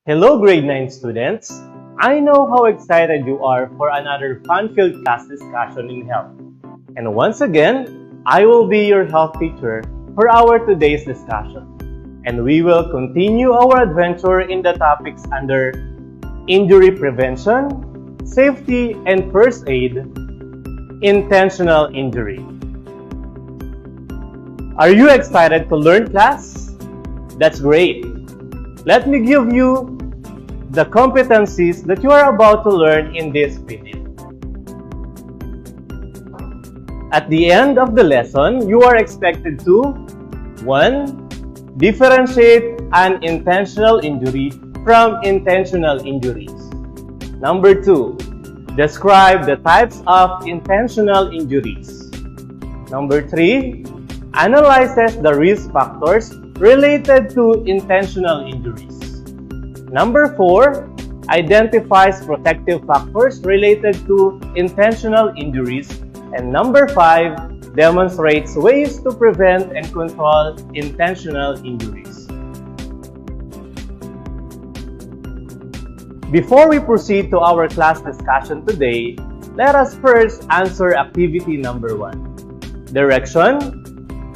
Hello grade 9 students! I know how excited you are for another fun-filled class discussion in health. And once again, I will be your health teacher for our today's discussion. And we will continue our adventure in the topics under injury prevention, safety and first aid, intentional injury. Are you excited to learn, class? That's great! Let me give you the competencies that you are about to learn in this video. At the end of the lesson, you are expected to 1. Differentiate an intentional injury from intentional injuries. Number 2. Describe the types of intentional injuries. Number 3. Analyzes the risk factors related to intentional injuries. Number 4, identifies protective factors related to intentional injuries. And number 5, demonstrates ways to prevent and control intentional injuries. Before we proceed to our class discussion today, let us first answer activity number 1. Direction: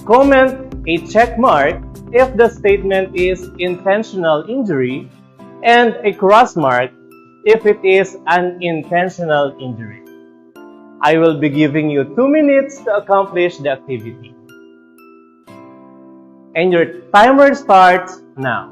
comment a check mark if the statement is intentional injury and a cross mark if it is an intentional injury. I will be giving you 2 minutes to accomplish the activity. And your timer starts now.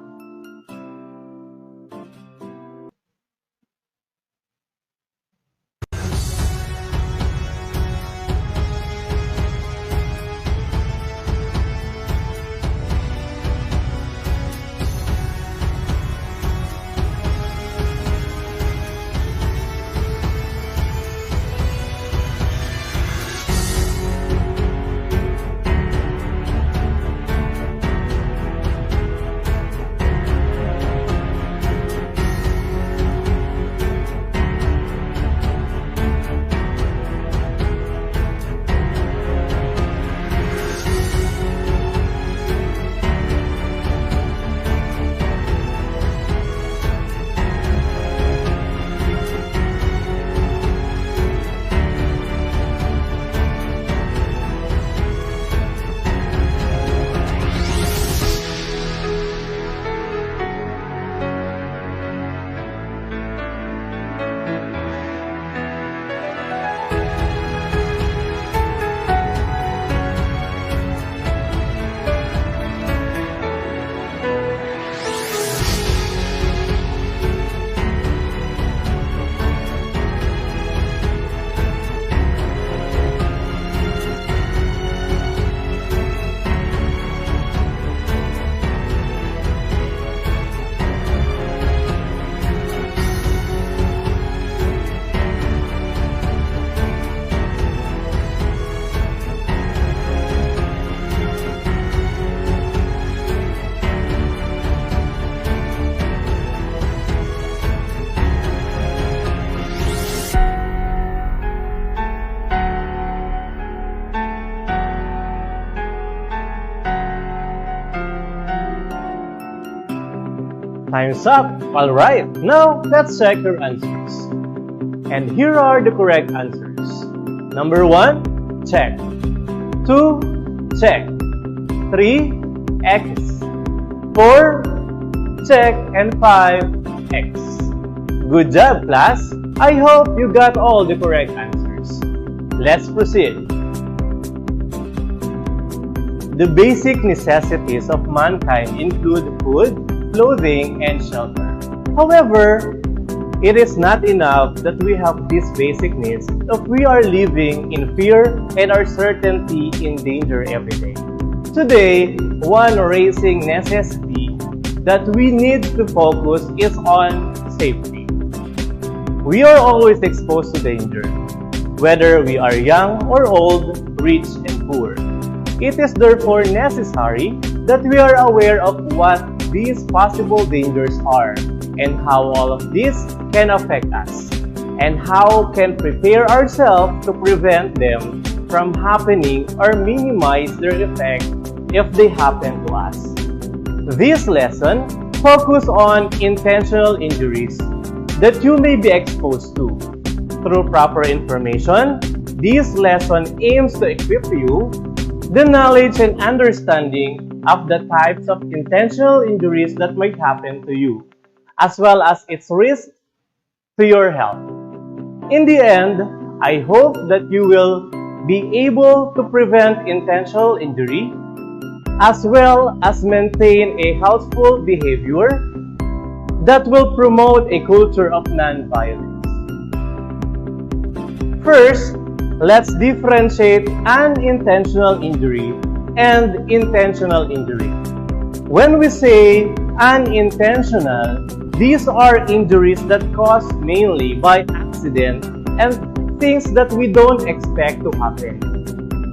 Time's up! Alright, now let's check your answers. And here are the correct answers. Number 1, check. 2, check. 3, X. 4, check. And 5, X. Good job, class! I hope you got all the correct answers. Let's proceed. The basic necessities of mankind include food, clothing, and shelter. However, it is not enough that we have these basic needs if we are living in fear and uncertainty in danger every day. Today, one raising necessity that we need to focus is on safety. We are always exposed to danger, whether we are young or old, rich and poor. It is therefore necessary that we are aware of what these possible dangers are and how all of this can affect us and how can prepare ourselves to prevent them from happening or minimize their effect if they happen to us. This lesson focus on intentional injuries that you may be exposed to. Through proper information, this lesson aims to equip you the knowledge and understanding of the types of intentional injuries that might happen to you, as well as its risk to your health. In the end, I hope that you will be able to prevent intentional injury as well as maintain a healthful behavior that will promote a culture of non-violence. First, let's differentiate unintentional injury and intentional injury. When we say unintentional, these are injuries that caused mainly by accident and things that we don't expect to happen.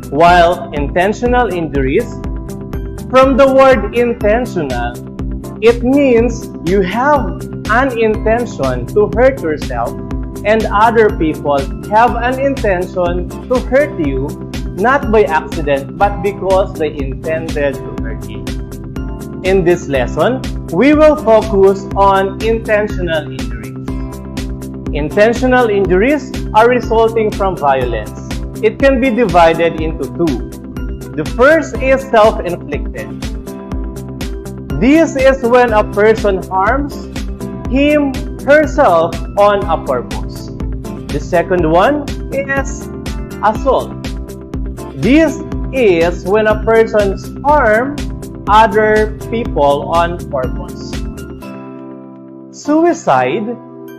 While intentional injuries, from the word intentional, it means you have an intention to hurt yourself and other people have an intention to hurt you, not by accident, but because they intended to hurt you. In this lesson, we will focus on intentional injuries. Intentional injuries are resulting from violence. It can be divided into two. The first is self-inflicted. This is when a person harms him, herself on a purpose. The second one is assault. This is when a person harms other people on purpose. Suicide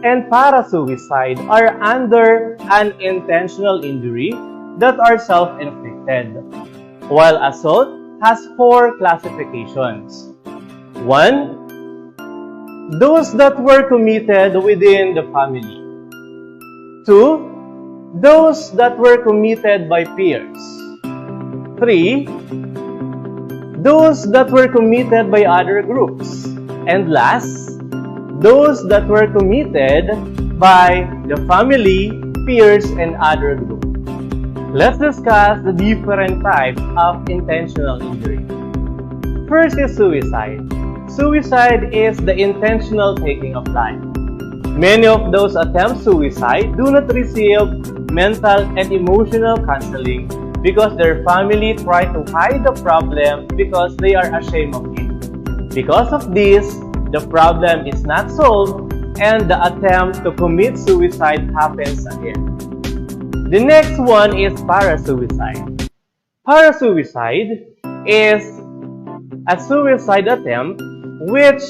and parasuicide are under an intentional injury that are self-inflicted, while assault has 4 classifications. 1. Those that were committed within the family. 2. Those that were committed by peers. 3. Those that were committed by other groups. And last, those that were committed by the family, peers, and other groups. Let's discuss the different types of intentional injury. First is suicide. Suicide is the intentional taking of life. Many of those attempt suicide do not receive mental and emotional counseling because their family try to hide the problem because they are ashamed of it. Because of this, the problem is not solved and the attempt to commit suicide happens again. The next one is parasuicide. Parasuicide is a suicide attempt which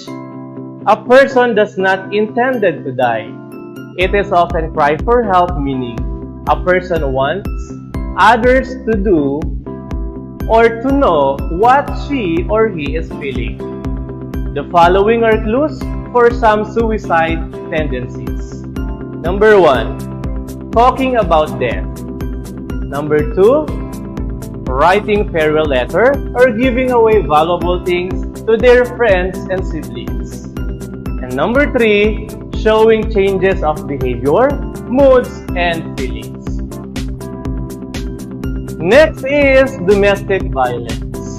a person does not intended to die. It is often cry for help, meaning a person wants others to do or to know what she or he is feeling. The following are clues for some suicide tendencies. Number 1. Talking about death. Number 2. Writing farewell letter or giving away valuable things to their friends and siblings. And number 3. Showing changes of behavior, moods, and feelings. Next is domestic violence.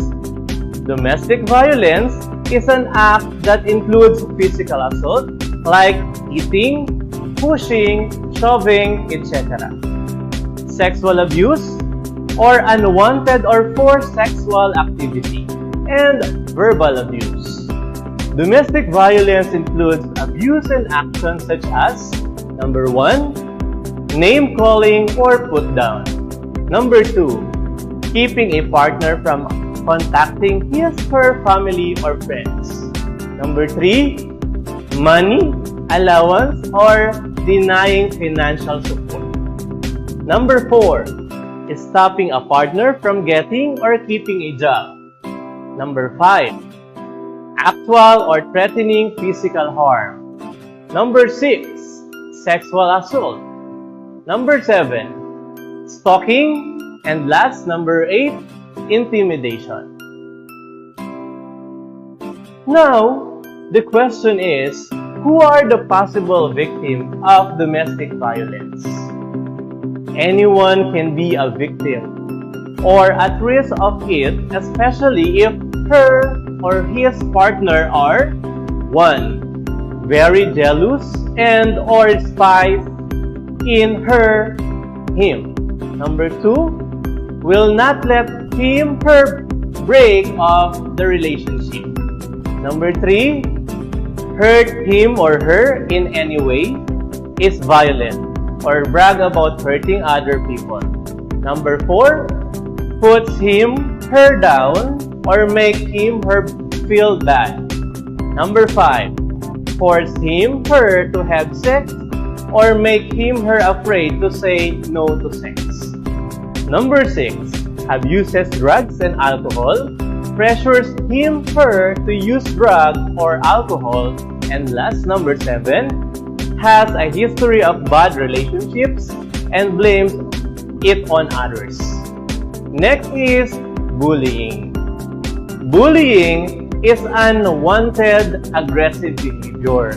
Domestic violence is an act that includes physical assault like hitting, pushing, shoving, etc. Sexual abuse or unwanted or forced sexual activity, and verbal abuse. Domestic violence includes abuse and actions such as number 1. Name calling or put down. Number 2. Keeping a partner from contacting his or her family or friends. Number 3. Money, allowance, or denying financial support. Number 4 is stopping a partner from getting or keeping a job. Number 5, actual or threatening physical harm. Number 6, sexual assault. Number 7, stalking. And last, number 8, intimidation. Now, the question is, who are the possible victims of domestic violence? Anyone can be a victim or at risk of it, especially if her or his partner are 1. Very jealous and or spies in her, him. Number 2. Will not let him, her break off the relationship. Number 3. Hurt him or her in any way, is violent, or brag about hurting other people. Number 4. Puts him, her down, or make him, her feel bad. Number 5. Force him, her to have sex, or make him, her afraid to say no to sex. Number 6. Abuses drugs and alcohol, pressures him, her to use drugs or alcohol. And last, number 7, has a history of bad relationships and blames it on others. Next is bullying. Bullying is unwanted aggressive behavior.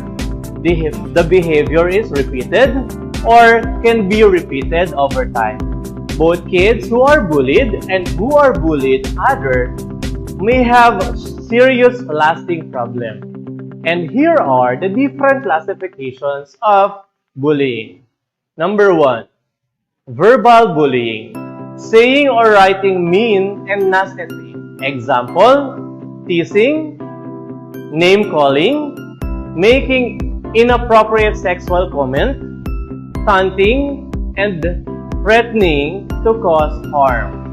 The behavior is repeated or can be repeated over time. Both kids who are bullied and who are bullied others may have serious lasting problems. And here are the different classifications of bullying. Number 1, verbal bullying. Saying or writing mean and nasty things. Example, teasing, name-calling, making inappropriate sexual comment, taunting, and threatening to cause harm.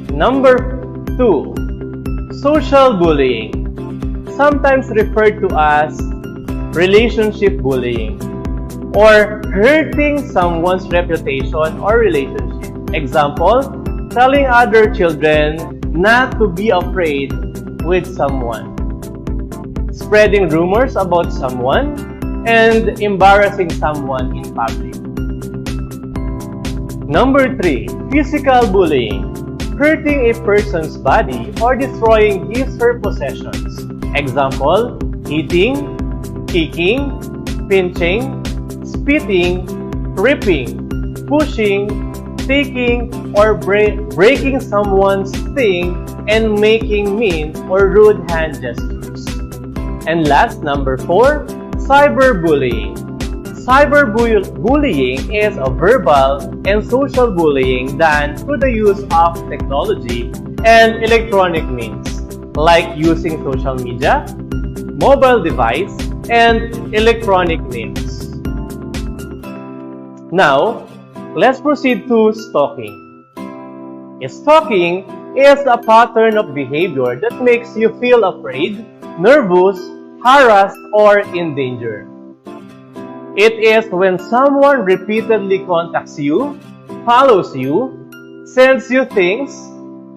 Number 2, social bullying, sometimes referred to as relationship bullying, or hurting someone's reputation or relationship. Example, telling other children not to be afraid with someone, spreading rumors about someone, and embarrassing someone in public. Number 3, physical bullying, hurting a person's body or destroying his or her possessions. Example, hitting, kicking, pinching, spitting, ripping, pushing, taking, or breaking someone's thing and making mean or rude hand gestures. And last, number 4, cyberbullying. Cyberbullying is a verbal and social bullying done through the use of technology and electronic means, like using social media, mobile device, and electronic means. Now, let's proceed to stalking. Stalking is a pattern of behavior that makes you feel afraid, nervous, harassed, or in danger. It is when someone repeatedly contacts you, follows you, sends you things,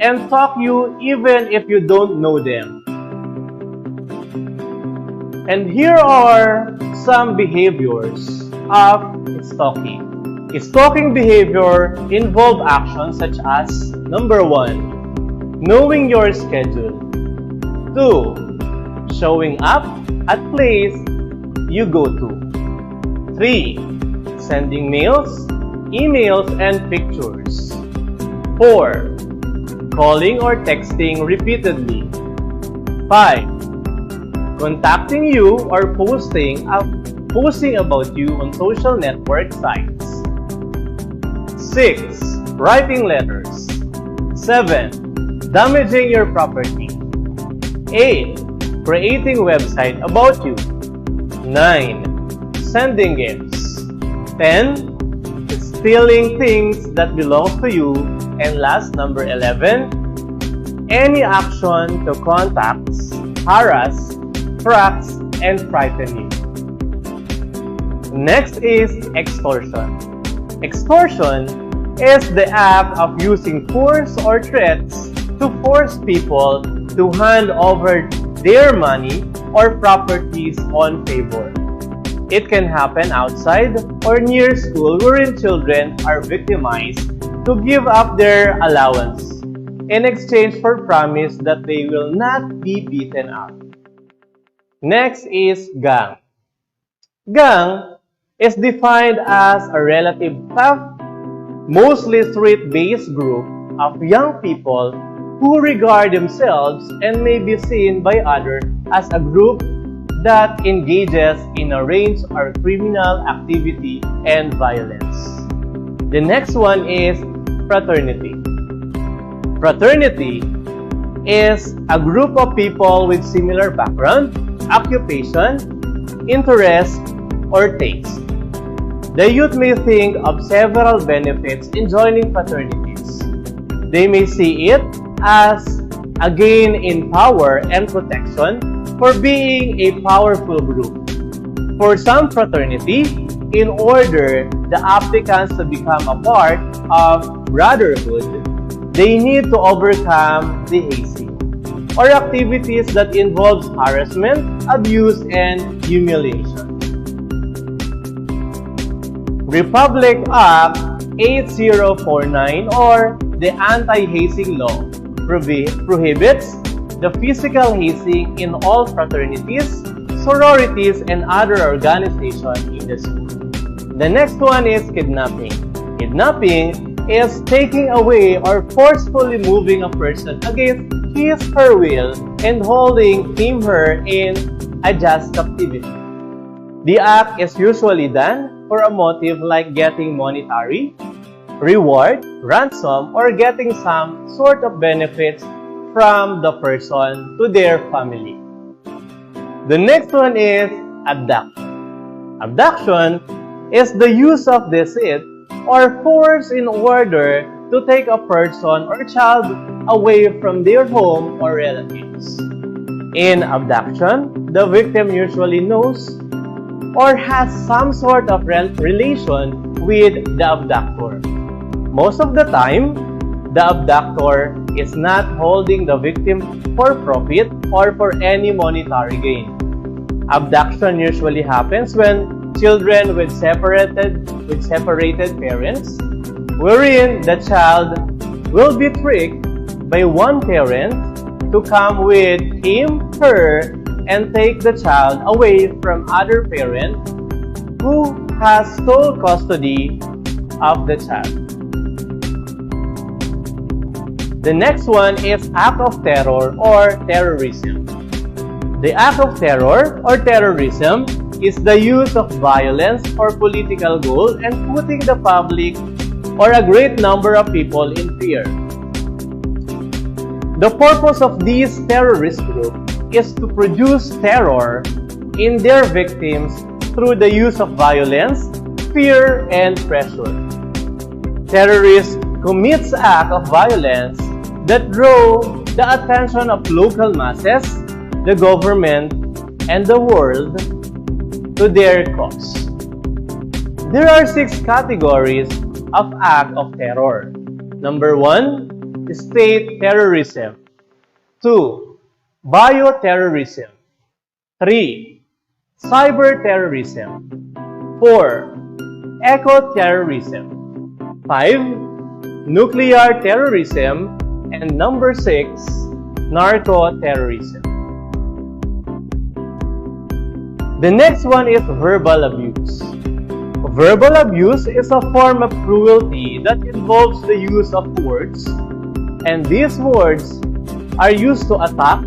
and stalks you even if you don't know them. And here are some behaviors of stalking. Stalking behavior involves actions such as number 1, knowing your schedule. 2, showing up at place you go to. 3, sending mails, emails, and pictures. 4, calling or texting repeatedly. 5, contacting you or posting about you on social network sites. 6, writing letters. 7, damaging your property. 8, creating website about you. 9, sending gifts. 10, stealing things that belong to you. And last, number 11, any action to contact, harass, harass, and frighten you. Next is extortion. Extortion is the act of using force or threats to force people to hand over their money or properties on favor. It can happen outside or near school wherein children are victimized to give up their allowance in exchange for promise that they will not be beaten up. Next is gang. Gang is defined as a relative tough, mostly street-based group of young people who regard themselves and may be seen by others as a group that engages in a range of criminal activity and violence. The next one is fraternity. Fraternity is a group of people with similar background, occupation, interest, or taste. The youth may think of several benefits in joining fraternities. They may see it as a gain in power and protection for being a powerful group. For some fraternity, in order the applicants to become a part of brotherhood, they need to overcome the hazing, or activities that involves harassment, abuse, and humiliation. Republic Act 8049, or the Anti-Hazing Law, prohibits the physical hazing in all fraternities, sororities, and other organizations in the school. The next one is kidnapping. Kidnapping is taking away or forcefully moving a person against his or her will and holding him/her in a just captivity. The act is usually done for a motive like getting monetary reward, ransom, or getting some sort of benefits from the person to their family. The next one is abduction. Abduction is the use of deceit or force in order to take a person or child away from their home or relatives. In abduction, the victim usually knows or has some sort of relation with the abductor. Most of the time, the abductor is not holding the victim for profit or for any monetary gain. Abduction usually happens when children with separated parents, wherein the child will be tricked by one parent to come with him/her and take the child away from other parent who has sole custody of the child. The next one is act of terror or terrorism. The act of terror or terrorism is the use of violence for political goal and putting the public or a great number of people in fear. The purpose of these terrorist groups is to produce terror in their victims through the use of violence, fear, and pressure. Terrorists commit acts of violence that draw the attention of local masses, the government, and the world to their cause. There are 6 categories of act of terror. Number 1, state terrorism. 2, bioterrorism. 3, cyber terrorism. 4, eco-terrorism. 5, nuclear terrorism. And number 6, narco-terrorism. The next one is verbal abuse. Verbal abuse is a form of cruelty that involves the use of words, and these words are used to attack,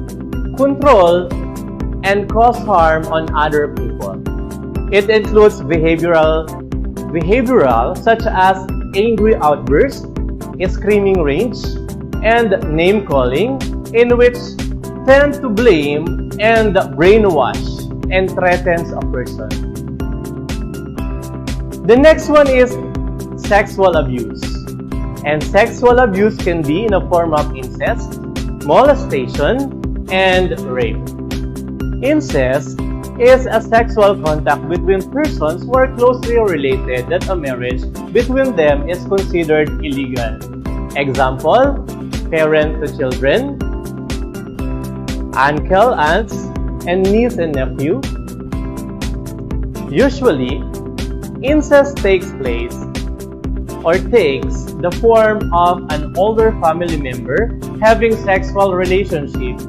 control, and cause harm on other people. It includes behavioral such as angry outbursts, screaming rage, and name-calling, in which tend to blame and brainwash and threatens a person. The next one is sexual abuse. And sexual abuse can be in a form of incest, molestation, and rape. Incest is a sexual contact between persons who are closely related that a marriage between them is considered illegal. Example, parent to children, uncle, aunts, and niece and nephew. Usually, incest takes place or takes the form of an older family member having sexual relationship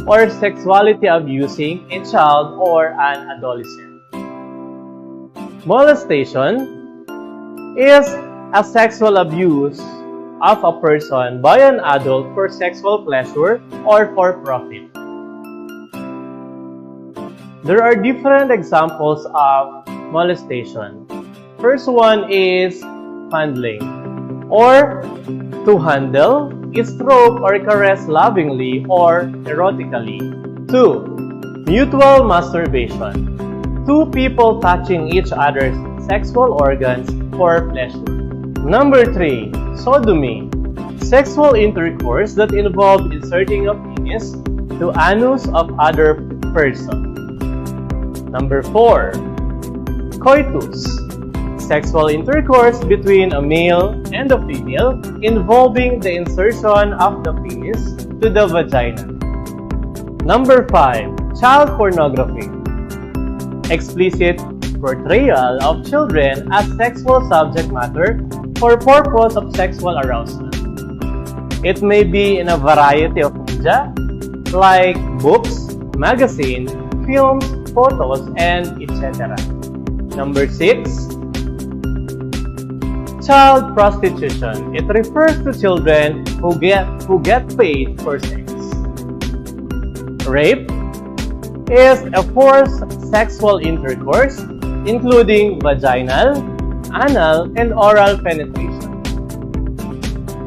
or sexuality abusing a child or an adolescent. Molestation is a sexual abuse of a person by an adult for sexual pleasure or for profit. There are different examples of molestation. First one is fondling, or to handle, stroke or caress lovingly or erotically. 2. Mutual masturbation. Two people touching each other's sexual organs for pleasure. Number 3. Sodomy. Sexual intercourse that involves inserting a penis to anus of other person. Number 4. Coitus. Sexual intercourse between a male and a female involving the insertion of the penis to the vagina. Number 5. Child pornography. Explicit portrayal of children as sexual subject matter for purpose of sexual arousal. It may be in a variety of media like books, magazine, films, photos, and etc. Number 6. Child prostitution. It refers to children who get paid for sex. Rape is a forced sexual intercourse including vaginal, anal, and oral penetration.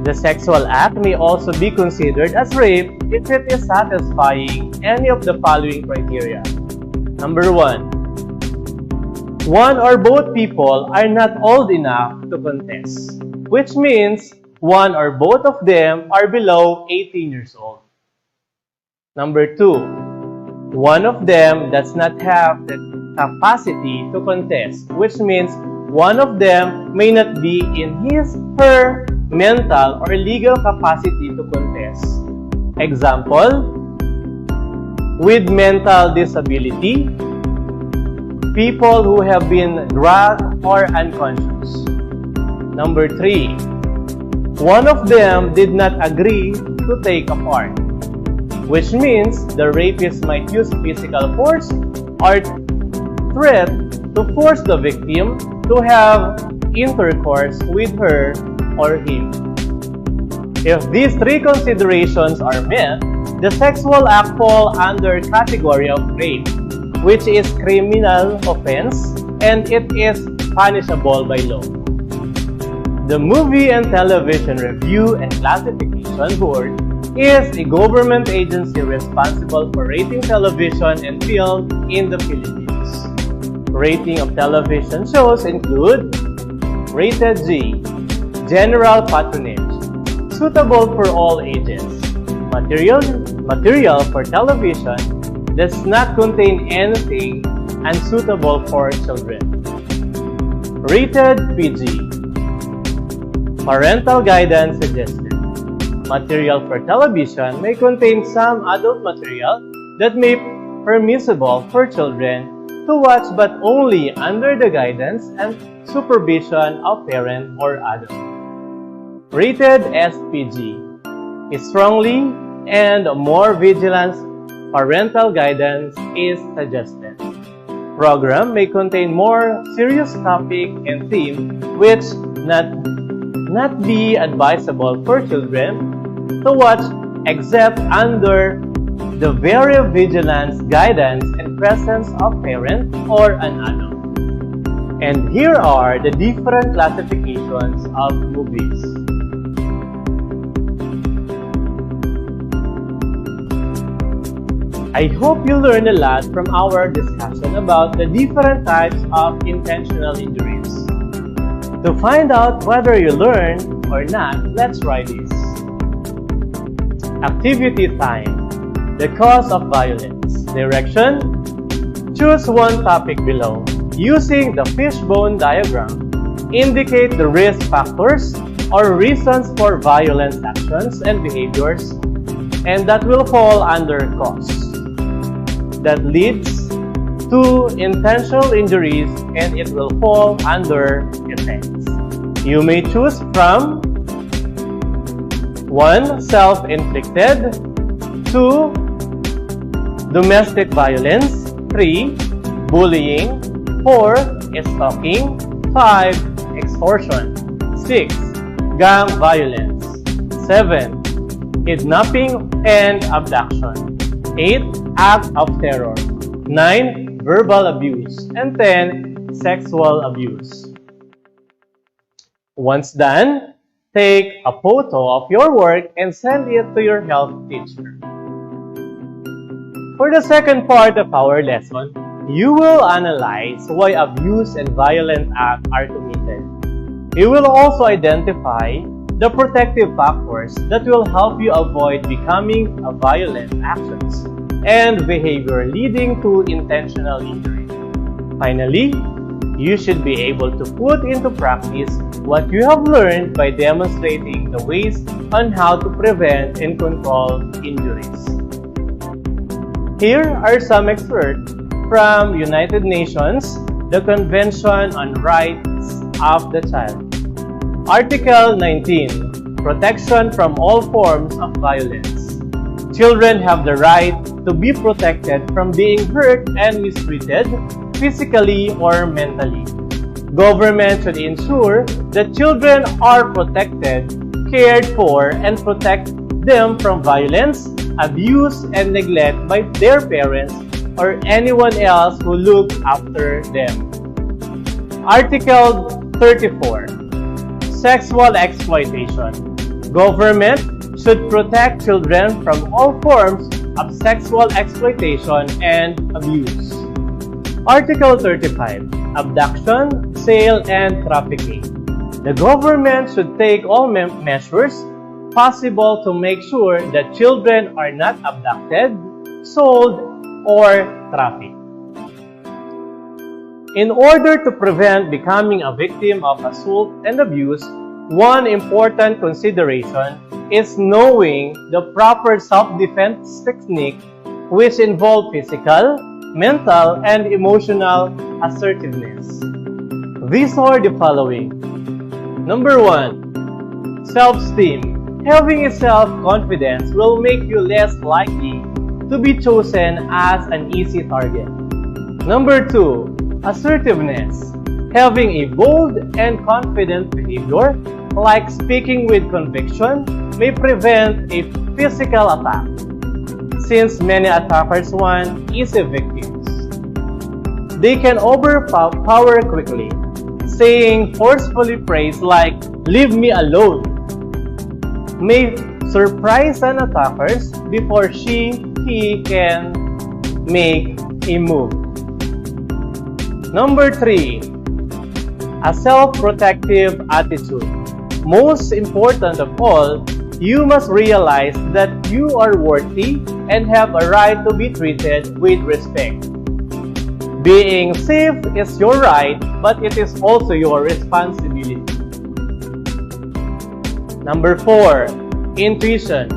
The sexual act may also be considered as rape if it is satisfying any of the following criteria. Number 1. One or both people are not old enough to contest, which means one or both of them are below 18 years old. Number 2. One of them does not have the capacity to contest, which means one of them may not be in his/her mental or legal capacity to contest. Example, with mental disability, people who have been drugged or unconscious. Number 3. One of them did not agree to take a part, which means the rapist might use physical force or threat to force the victim to have intercourse with her or him. If these 3 considerations are met, the sexual act falls under category of rape, which is criminal offense and it is punishable by law. The Movie and Television Review and Classification Board is a government agency responsible for rating television and film in the Philippines. Rating of television shows include Rated G, General Patronage, suitable for all ages. Material for television does not contain anything unsuitable for children. Rated PG. Parental guidance suggested. Material for television may contain some adult material that may be permissible for children to watch but only under the guidance and supervision of parent or adult. Rated SPG. Strongly and more vigilant parental guidance is suggested. Program may contain more serious topic and theme which not be advisable for children to watch except under the very vigilant guidance and presence of parent or an adult. And here are the different classifications of movies. I hope you learned a lot from our discussion about the different types of intentional injuries. To find out whether you learned or not, let's try this. Activity time. The cause of violence. Direction. Choose one topic below. Using the fishbone diagram, indicate the risk factors or reasons for violent actions and behaviors, and that will fall under cause. That leads to intentional injuries, and it will fall under effects. You may choose from 1. Self-inflicted, 2. Domestic violence, 3. Bullying, 4. Stalking, 5. Extortion, 6. Gang violence, 7. Kidnapping and abduction, 8. Act of terror, 9. verbal abuse, and 10, sexual abuse. Once done, take a photo of your work and send it to your health teacher. For the second part of our lesson, you will analyze why abuse and violent acts are committed. You will also identify the protective factors that will help you avoid becoming a violent actions and behavior leading to intentional injury. Finally, you should be able to put into practice what you have learned by demonstrating the ways on how to prevent and control injuries. Here are some excerpts from United Nations, the Convention on Rights of the Child. Article 19, Protection from all forms of violence. Children have the right to be protected from being hurt and mistreated, physically or mentally. Government should ensure that children are protected, cared for, and protect them from violence, abuse, and neglect by their parents or anyone else who looks after them. Article 34. Sexual exploitation. Government should protect children from all forms of sexual exploitation and abuse. Article 35. Abduction, sale, and trafficking. The government should take all measures possible to make sure that children are not abducted, sold, or trafficked. In order to prevent becoming a victim of assault and abuse, one important consideration is knowing the proper self-defense technique, which involve physical, mental, and emotional assertiveness. These are the following. Number 1. Self-esteem. Having a self-confidence will make you less likely to be chosen as an easy target. Number 2. Assertiveness. Having a bold and confident behavior, like speaking with conviction, may prevent a physical attack, since many attackers want easy victims. They can overpower quickly, saying forcefully praise like, "Leave me alone," may surprise an attacker before he can make a move. Number 3. A self-protective attitude. Most important of all, you must realize that you are worthy and have a right to be treated with respect. Being safe is your right, but it is also your responsibility. Number 4. Intuition.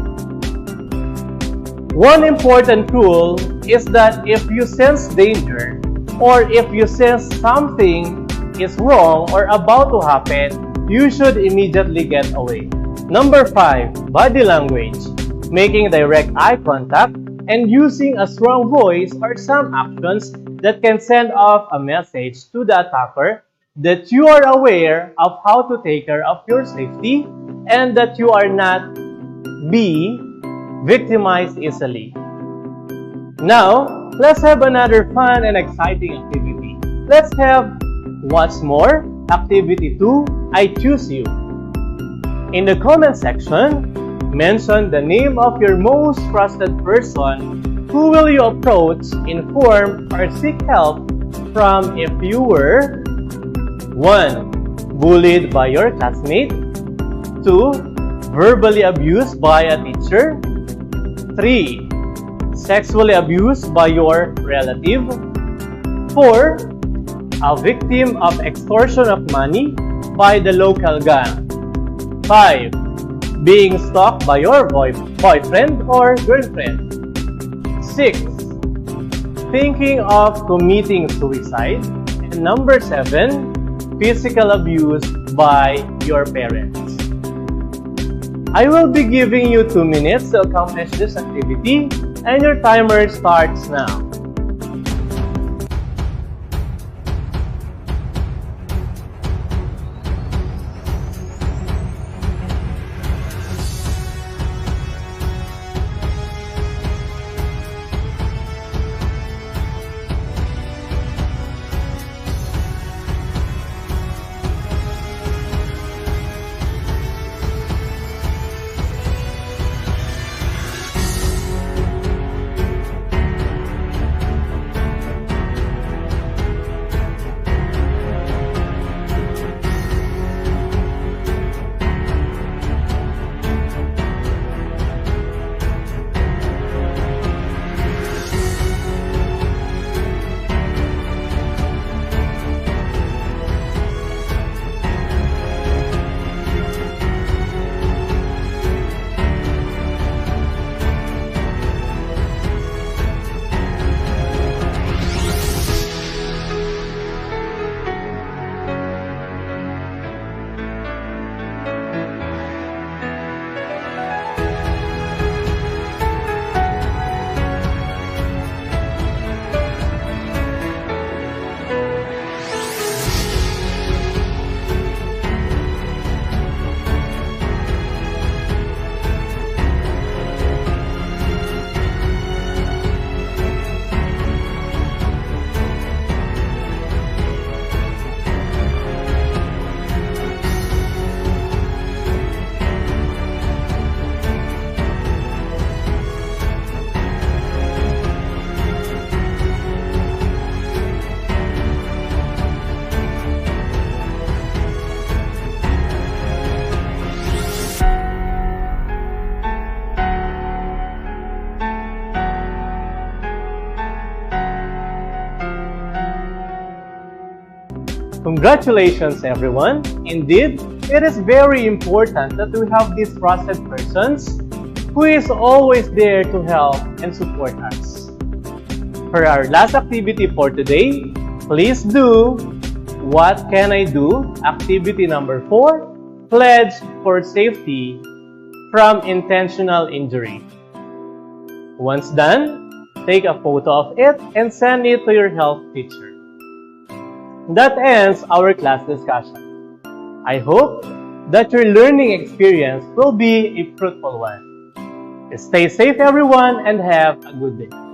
One important rule is that if you sense danger, or if you sense something is wrong or about to happen, you should immediately get away. Number 5. Body language. Making direct eye contact and using a strong voice are some actions that can send off a message to the attacker that you are aware of how to take care of your safety and that you are not be victimized easily. Now, let's have another fun and exciting activity. Let's have what's more, activity 2, I choose you. In the comment section, mention the name of your most trusted person who will you approach, inform, or seek help from if you were 1. Bullied by your classmate, 2. Verbally abused by a teacher, 3. Sexually abused by your relative, 4. A victim of extortion of money by the local gang, 5. Being stalked by your boyfriend or girlfriend, 6. Thinking of committing suicide, and number 7. Physical abuse by your parents. I will be giving you 2 minutes to accomplish this activity, and your timer starts now. Congratulations, everyone! Indeed, it is very important that we have these trusted persons who is always there to help and support us. For our last activity for today, please do What Can I Do? Activity number 4, Pledge for Safety from Intentional Injury. Once done, take a photo of it and send it to your health teacher. That ends our class discussion. I hope that your learning experience will be a fruitful one. Stay safe, everyone, and have a good day.